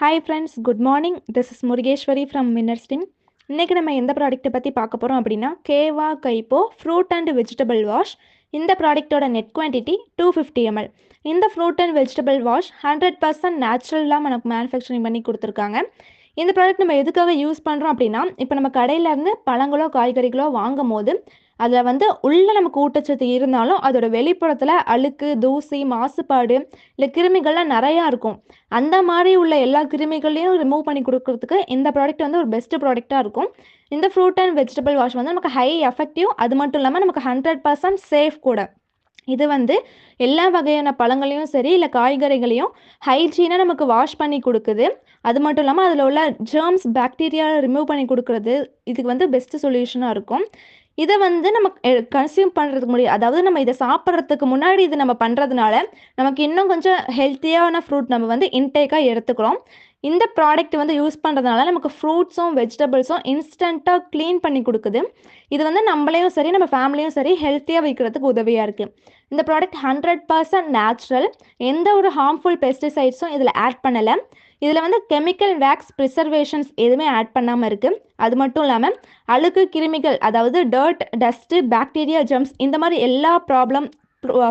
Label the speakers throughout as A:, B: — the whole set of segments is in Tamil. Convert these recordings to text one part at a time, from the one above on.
A: Hi friends, good morning. This is Murugeshwari from மின்னர்ஸ்டின். இன்றைக்கி நம்ம எந்த ப்ராடக்ட்டை பற்றி பார்க்க போகிறோம் அப்படின்னா, கேவா கைப்போ ஃப்ரூட் அண்ட் வெஜிடபிள் வாஷ். இந்த ப்ராடக்ட்டோட நெட் குவான்டிட்டி 250 ml. இந்த ஃப்ரூட் அண்ட் வெஜிடபிள் வாஷ் 100% நேச்சுரலாக நமக்கு மேனுஃபேக்சரிங் பண்ணி கொடுத்துருக்காங்க. இந்த ப்ராடக்ட் நம்ம எதுக்காக யூஸ் பண்ணுறோம் அப்படின்னா, இப்போ நம்ம கடையிலேருந்து பழங்களோ காய்கறிகளோ வாங்கும் போது அதில் வந்து உள்ளே நமக்கு ஊட்டச்சத்து இருந்தாலும் அதோட வெளிப்புறத்தில் அழுக்கு, தூசி, மாசுபாடு இல்லை கிருமிகள்லாம் நிறையா இருக்கும். அந்த மாதிரி உள்ள எல்லா கிருமிகளையும் ரிமூவ் பண்ணி கொடுக்கறதுக்கு இந்த ப்ராடக்ட் வந்து ஒரு பெஸ்ட் ப்ராடக்டாக இருக்கும். இந்த ஃப்ரூட் அண்ட் வெஜிடபிள் வாஷ் வந்து நமக்கு ஹை எஃபெக்டிவ், அது மட்டும் இல்லாமல் நமக்கு 100% சேஃப் கூட. இது வந்து எல்லா வகையான பழங்களையும் சரி இல்லை காய்கறிகளையும் ஹைஜீனாக நமக்கு வாஷ் பண்ணி கொடுக்குது. அது மட்டும் இல்லாமல் அதில் உள்ள ஜெர்ம்ஸ், பாக்டீரியா ரிமூவ் பண்ணி கொடுக்குறது இதுக்கு வந்து பெஸ்ட் சொல்யூஷனாக இருக்கும். இதை வந்து நம்ம கன்சியூம் பண்ணுறதுக்கு முடியும், அதாவது நம்ம இதை சாப்பிட்றதுக்கு முன்னாடி இது நம்ம பண்ணுறதுனால நமக்கு இன்னும் கொஞ்சம் ஹெல்த்தியான ஃப்ரூட் நம்ம வந்து இன்டேக்காக எடுத்துக்கிறோம். இந்த ப்ராடக்ட் வந்து யூஸ் பண்ணுறதுனால நமக்கு ஃப்ரூட்ஸும் வெஜிடபிள்ஸும் இன்ஸ்டண்ட்டாக க்ளீன் பண்ணி கொடுக்குது. இது வந்து நம்மளையும் சரி நம்ம ஃபேமிலியும் சரி ஹெல்த்தியாக வைக்கிறதுக்கு உதவியாக இருக்குது. இந்த ப்ராடக்ட் 100% நேச்சுரல். எந்த ஒரு ஹார்ம்ஃபுல் பெஸ்டிசைட்ஸும் இதில் ஆட் பண்ணலை. இதில் வந்து கெமிக்கல் வேக்ஸ் ப்ரிசர்வேஷன்ஸ் எதுவுமே ஆட் பண்ணாமல் இருக்குது. அது மட்டும் இல்லாமல் அழுக்கு, கிருமிகள், அதாவது டர்ட், டஸ்ட்டு, பாக்டீரியா, ஜெர்ம்ஸ், இந்த மாதிரி எல்லா ப்ராப்ளம்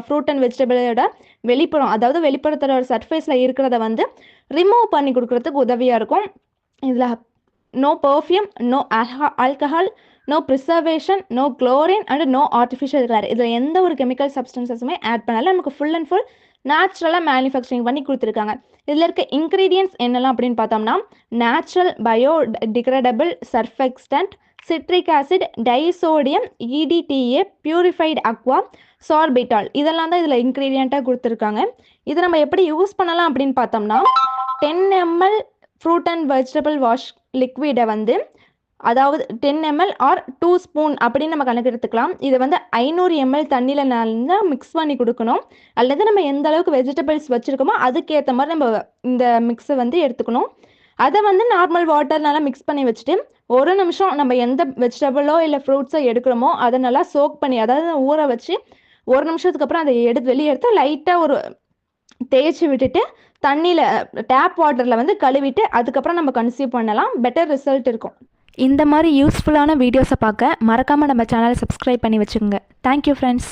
A: ஃப்ரூட் அண்ட் வெஜிடபிளோட வெளிப்புறம், அதாவது வெளிப்புறத்தோட சர்ஃபேஸில் இருக்கிறத வந்து ரிமூவ் பண்ணி கொடுக்குறதுக்கு உதவியாக இருக்கும். இதில் no perfume, no alcohol, no preservation, no chlorine and no artificial colour. இதில் எந்த ஒரு கெமிக்கல் சப்ஸ்டன்சஸுமே ஆட் பண்ணாலும் நமக்கு ஃபுல் அண்ட் ஃபுல் நேச்சுரலாக மேனுஃபேக்சரிங் பண்ணி கொடுத்துருக்காங்க. இதில் இருக்க இன்க்ரீடியன்ட்ஸ் என்னெல்லாம் அப்படின்னு பார்த்தோம்னா, natural biodegradable surfactant, citric acid, disodium, EDTA, purified aqua, sorbitol, இதெல்லாம் தான் இதில் இன்க்ரீடியண்ட்டாக கொடுத்துருக்காங்க. இதை நம்ம எப்படி யூஸ் பண்ணலாம் அப்படின்னு பார்த்தோம்னா, 10 ml fruit and vegetable wash லிக்விடை வந்து, அதாவது 10 ml ஆர் 2 ஸ்பூன் அப்படின்னு நம்ம கணக்கு எடுத்துக்கலாம். இதை வந்து 500 ml தண்ணியில் நல்லா மிக்ஸ் பண்ணி கொடுக்கணும். அல்லது நம்ம எந்த அளவுக்கு வெஜிடபிள்ஸ் வச்சுருக்கோமோ அதுக்கேற்ற மாதிரி நம்ம இந்த மிக்ஸை வந்து எடுத்துக்கணும். அதை வந்து நார்மல் வாட்டர் நல்லா மிக்ஸ் பண்ணி வச்சுட்டு ஒரு நிமிஷம் நம்ம எந்த வெஜிடபிளோ இல்லை ஃப்ரூட்ஸோ எடுக்கிறோமோ அதை நல்லா சோக் பண்ணி, அதாவது ஊற வச்சு ஒரு நிமிஷத்துக்கு அப்புறம் அதை வெளியே எடுத்து லைட்டாக ஒரு தேய்ச்சி விட்டுட்டு தண்ணியில் டேப் வாட்டரில் வந்து கழுவிட்டு அதுக்கப்புறம் நம்ம கன்சியூம் பண்ணலாம். பெட்டர் ரிசல்ட் இருக்கும். இந்த மாதிரி யூஸ்ஃபுல்லான வீடியோஸை பார்க்க மறக்காமல் நம்ம சேனலை சப்ஸ்கிரைப் பண்ணி வச்சுக்கோங்க. Thank you friends.